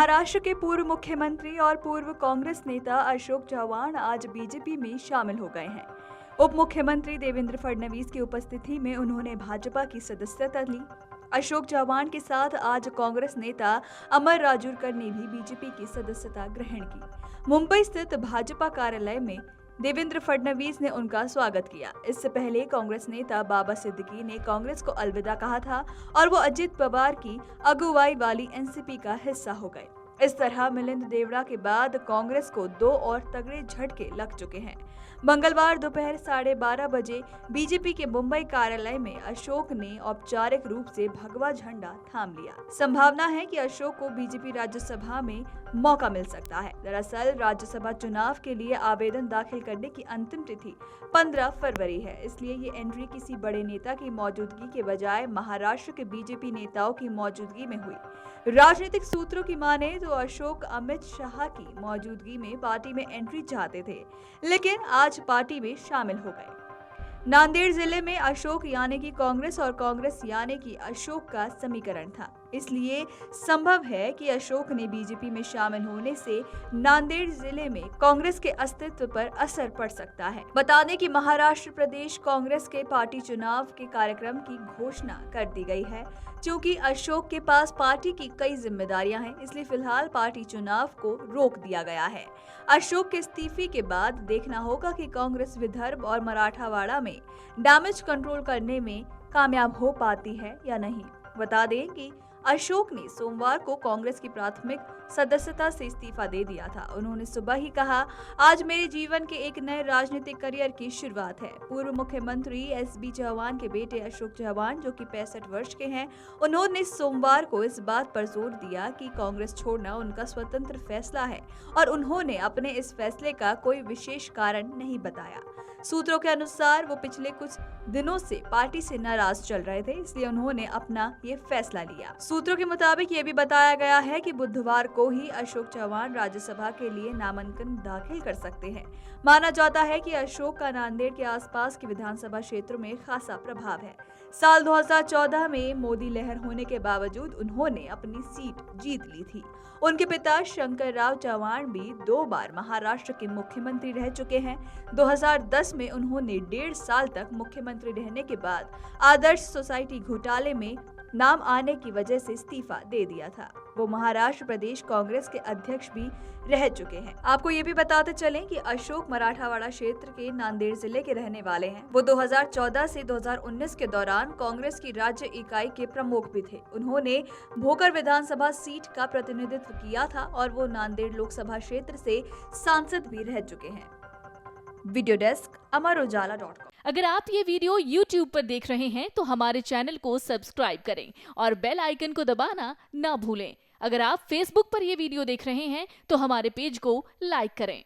महाराष्ट्र के पूर्व मुख्यमंत्री और पूर्व कांग्रेस नेता अशोक चव्हाण आज बीजेपी में शामिल हो गए हैं। उप मुख्यमंत्री देवेंद्र फडणवीस की उपस्थिति में उन्होंने भाजपा की सदस्यता ली। अशोक चव्हाण के साथ आज कांग्रेस नेता अमर राजूरकर ने भी बीजेपी की सदस्यता ग्रहण की। मुंबई स्थित भाजपा कार्यालय में देवेंद्र फडणवीस ने उनका स्वागत किया। इससे पहले कांग्रेस नेता बाबा सिद्दीकी ने कांग्रेस को अलविदा कहा था और वो अजित पवार की अगुवाई वाली एनसीपी का हिस्सा हो गए। इस तरह मिलिंद देवड़ा के बाद कांग्रेस को दो और तगड़े झटके लग चुके हैं। मंगलवार दोपहर 12:30 बजे बीजेपी के मुंबई कार्यालय में अशोक ने औपचारिक रूप से भगवा झंडा थाम लिया। संभावना है कि अशोक को बीजेपी राज्यसभा में मौका मिल सकता है। दरअसल राज्यसभा चुनाव के लिए आवेदन दाखिल करने की अंतिम तिथि 15 फरवरी है, इसलिए ये एंट्री किसी बड़े नेता की मौजूदगी के बजाय महाराष्ट्र के बीजेपी नेताओं की मौजूदगी में हुई। राजनीतिक सूत्रों की माने तो अशोक अमित शाह की मौजूदगी में पार्टी में एंट्री चाहते थे, लेकिन आज पार्टी में शामिल हो गए। नांदेड़ जिले में अशोक यानी कि कांग्रेस और कांग्रेस यानी कि अशोक का समीकरण था, इसलिए संभव है कि अशोक ने बीजेपी में शामिल होने से नांदेड़ जिले में कांग्रेस के अस्तित्व पर असर पड़ सकता है। बता दें कि महाराष्ट्र प्रदेश कांग्रेस के पार्टी चुनाव के कार्यक्रम की घोषणा कर दी गई है। क्योंकि अशोक के पास पार्टी की कई जिम्मेदारियां हैं, इसलिए फिलहाल पार्टी चुनाव को रोक दिया गया है। अशोक के इस्तीफे के बाद देखना होगा कि कांग्रेस विदर्भ और मराठावाड़ा में डैमेज कंट्रोल करने में कामयाब हो पाती है या नहीं। बता दें कि अशोक ने सोमवार को कांग्रेस की प्राथमिक सदस्यता से इस्तीफा दे दिया था। उन्होंने सुबह ही कहा, आज मेरे जीवन के एक नए राजनीतिक करियर की शुरुआत है। पूर्व मुख्यमंत्री एसबी चव्हाण के बेटे अशोक चव्हाण, जो कि 65 वर्ष के हैं, उन्होंने सोमवार को इस बात पर जोर दिया कि कांग्रेस छोड़ना उनका स्वतंत्र फैसला है और उन्होंने अपने इस फैसले का कोई विशेष कारण नहीं बताया। सूत्रों के अनुसार वो पिछले कुछ दिनों से पार्टी से नाराज चल रहे थे, इसलिए उन्होंने अपना ये फैसला लिया। सूत्रों के मुताबिक ये भी बताया गया है कि बुधवार को ही अशोक चव्हाण राज्यसभा के लिए नामांकन दाखिल कर सकते हैं। माना जाता है कि अशोक का नांदेड़ के आसपास के विधानसभा क्षेत्रों में खासा प्रभाव है। साल 2014 में मोदी लहर होने के बावजूद उन्होंने अपनी सीट जीत ली थी। उनके पिता शंकर राव चव्हाण भी 2 बार महाराष्ट्र के मुख्यमंत्री रह चुके हैं। 2010 में उन्होंने 1.5 साल तक मुख्यमंत्री रहने के बाद आदर्श सोसाइटी घोटाले में नाम आने की वजह से इस्तीफा दे दिया था। वो महाराष्ट्र प्रदेश कांग्रेस के अध्यक्ष भी रह चुके हैं। आपको ये भी बताते चलें कि अशोक मराठावाड़ा क्षेत्र के नांदेड़ जिले के रहने वाले हैं। वो 2014 से 2019 के दौरान कांग्रेस की राज्य इकाई के प्रमुख भी थे। उन्होंने भोकर विधानसभा सीट का प्रतिनिधित्व किया था और वो नांदेड़ लोकसभा क्षेत्र से सांसद भी रह चुके हैं। वीडियो डेस्क अमरउजाला.com। अगर आप ये वीडियो YouTube पर देख रहे हैं तो हमारे चैनल को सब्सक्राइब करें और बेल आइकन को दबाना ना भूलें। अगर आप Facebook पर ये वीडियो देख रहे हैं तो हमारे पेज को लाइक करें।